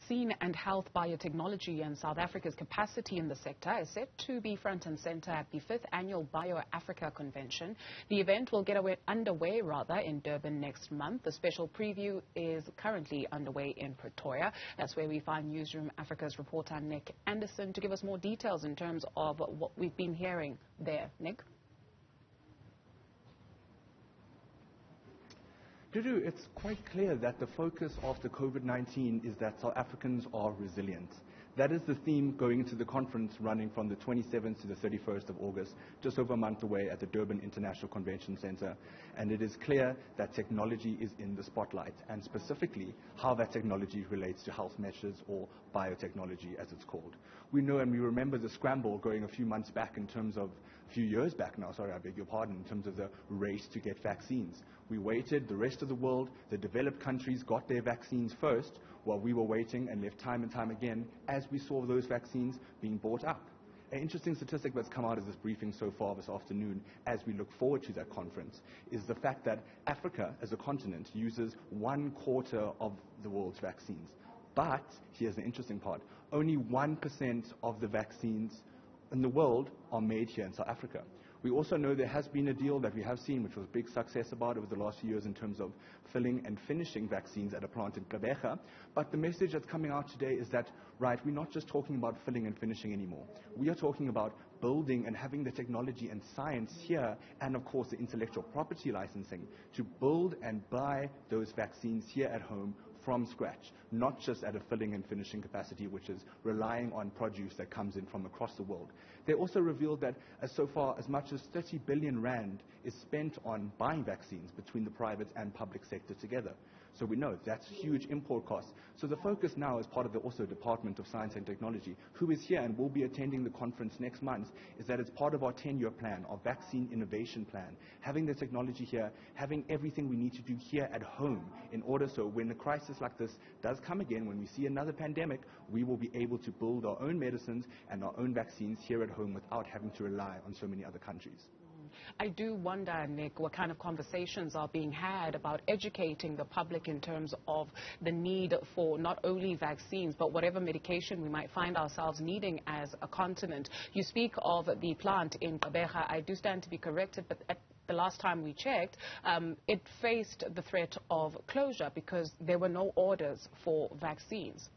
vaccine and health biotechnology, and South Africa's capacity in the sector is set to be front and center at the 5th Annual Bio-Africa Convention. The event will get underway in Durban next month. The special preview is currently underway in Pretoria. That's where we find Newzroom Afrika's reporter Nic Andersen to give us more details in terms of what we've been hearing there. Nic? Dudu, it's quite clear that the focus of the COVID-19 is that South Africans are resilient. That is the theme going into the conference running from the 27th to the 31st of August, just over a month away at the Durban International Convention Center. And it is clear that technology is in the spotlight, and specifically how that technology relates to health measures, or biotechnology as it's called. We know and we remember the scramble going a few years back now, sorry, I beg your pardon, in terms of the race to get vaccines. We waited, the rest of the world, the developed countries got their vaccines first, while we were waiting and left time and time again as we saw those vaccines being bought up. An interesting statistic that's come out of this briefing so far this afternoon, as we look forward to that conference, is the fact that Africa as a continent uses 1/4 of the world's vaccines. But, here's the interesting part, only 1% of the vaccines in the world are made here in South Africa. We also know there has been a deal that we have seen, which was a big success about over the last few years in terms of filling and finishing vaccines at a plant in Durban. But the message that's coming out today is that, right, we're not just talking about filling and finishing anymore. We are talking about building and having the technology and science here, and of course the intellectual property licensing, to build and buy those vaccines here at home from scratch, not just at a filling and finishing capacity, which is relying on produce that comes in from across the world. They also revealed that so far as much as 30 billion rand is spent on buying vaccines between the private and public sector together. So we know that's huge import costs. So the focus now, as part of the also Department of Science and Technology, who is here and will be attending the conference next month, is that it's part of our 10-year plan, our vaccine innovation plan, having the technology here, having everything we need to do here at home in order so when a crisis like this does come again, when we see another pandemic, we will be able to build our own medicines and our own vaccines here at home without having to rely on so many other countries. I do wonder, Nic, what kind of conversations are being had about educating the public in terms of the need for not only vaccines, but whatever medication we might find ourselves needing as a continent. You speak of the plant in Durban. I do stand to be corrected, but at the last time we checked, it faced the threat of closure because there were no orders for vaccines.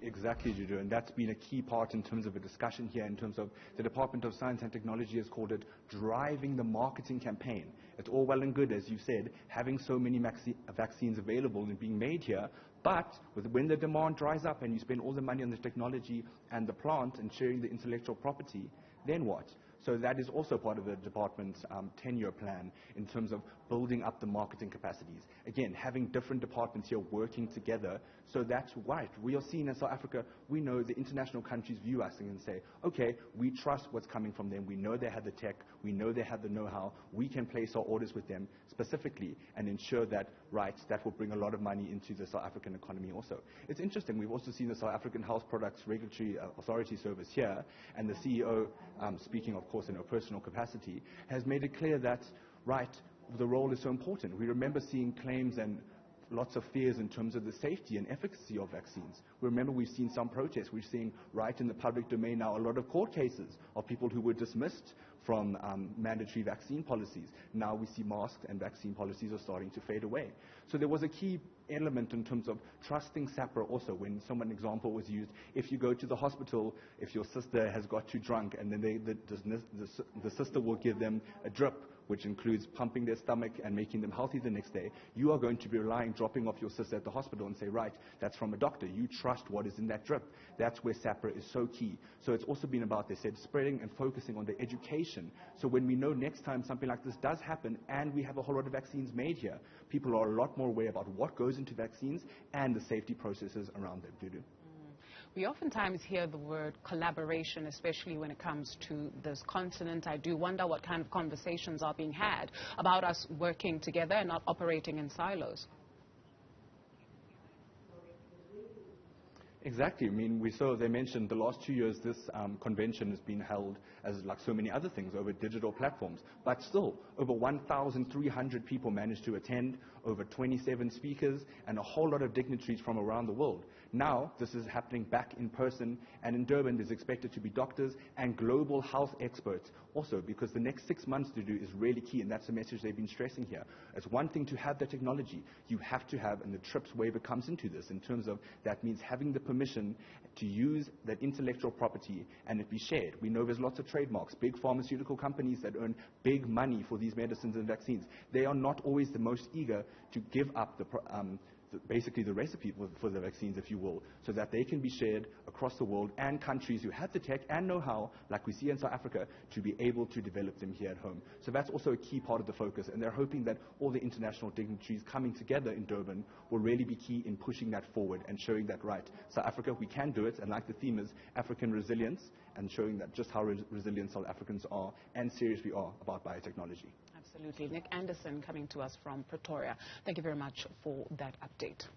Exactly, Juju, and that's been a key part in terms of a discussion here in terms of the Department of Science and Technology has called it driving the marketing campaign. It's all well and good, as you said, having so many vaccines available and being made here, but when the demand dries up and you spend all the money on the technology and the plant and sharing the intellectual property, then what? So that is also part of the department's 10-year plan in terms of building up the marketing capacities. Again, having different departments here working together. So that's right. We are seen as South Africa, we know the international countries view us and say, okay, we trust what's coming from them. We know they have the tech. We know they have the know-how. We can place our orders with them specifically and ensure that, right, that will bring a lot of money into the South African economy also. It's interesting. We've also seen the South African Health Products Regulatory Authority Service here, and the CEO, speaking of course in a personal capacity, has made it clear that, right, the role is so important. We remember seeing claims and lots of fears in terms of the safety and efficacy of vaccines. Remember, we've seen some protests. We're seeing right in the public domain now a lot of court cases of people who were dismissed from mandatory vaccine policies. Now we see masks and vaccine policies are starting to fade away. So there was a key element in terms of trusting SAPRA also. When an example was used, if you go to the hospital, if your sister has got too drunk, and then the sister will give them a drip, which includes pumping their stomach and making them healthy the next day, you are going to be dropping off your sister at the hospital and say, right, that's from a doctor. You trust what is in that drip. That's where SAPRA is so key. So it's also been about, they said, spreading and focusing on the education. So when we know next time something like this does happen and we have a whole lot of vaccines made here, people are a lot more aware about what goes into vaccines and the safety processes around them, Dudu. We oftentimes hear the word collaboration, especially when it comes to this continent. I do wonder what kind of conversations are being had about us working together and not operating in silos. Exactly. I mean, we saw, they mentioned the last 2 years this convention has been held as like so many other things over digital platforms. But still, over 1,300 people managed to attend. over 27 speakers, and a whole lot of dignitaries from around the world. Now, this is happening back in person, and in Durban, there's expected to be doctors and global health experts also, because the next 6 months to do is really key, and that's the message they've been stressing here. It's one thing to have the technology. You have to have, and the TRIPS waiver comes into this, in terms of that means having the permission to use that intellectual property and it be shared. We know there's lots of trademarks, big pharmaceutical companies that earn big money for these medicines and vaccines. They are not always the most eager to give up basically the recipe for the vaccines, if you will, so that they can be shared across the world, and countries who have the tech and know-how, like we see in South Africa, to be able to develop them here at home. So that's also a key part of the focus, and they're hoping that all the international dignitaries coming together in Durban will really be key in pushing that forward and showing that, right, South Africa, we can do it, and like the theme is African resilience, and showing that just how resilient South Africans are and serious we are about biotechnology. Absolutely. Nic Andersen coming to us from Pretoria. Thank you very much for that update.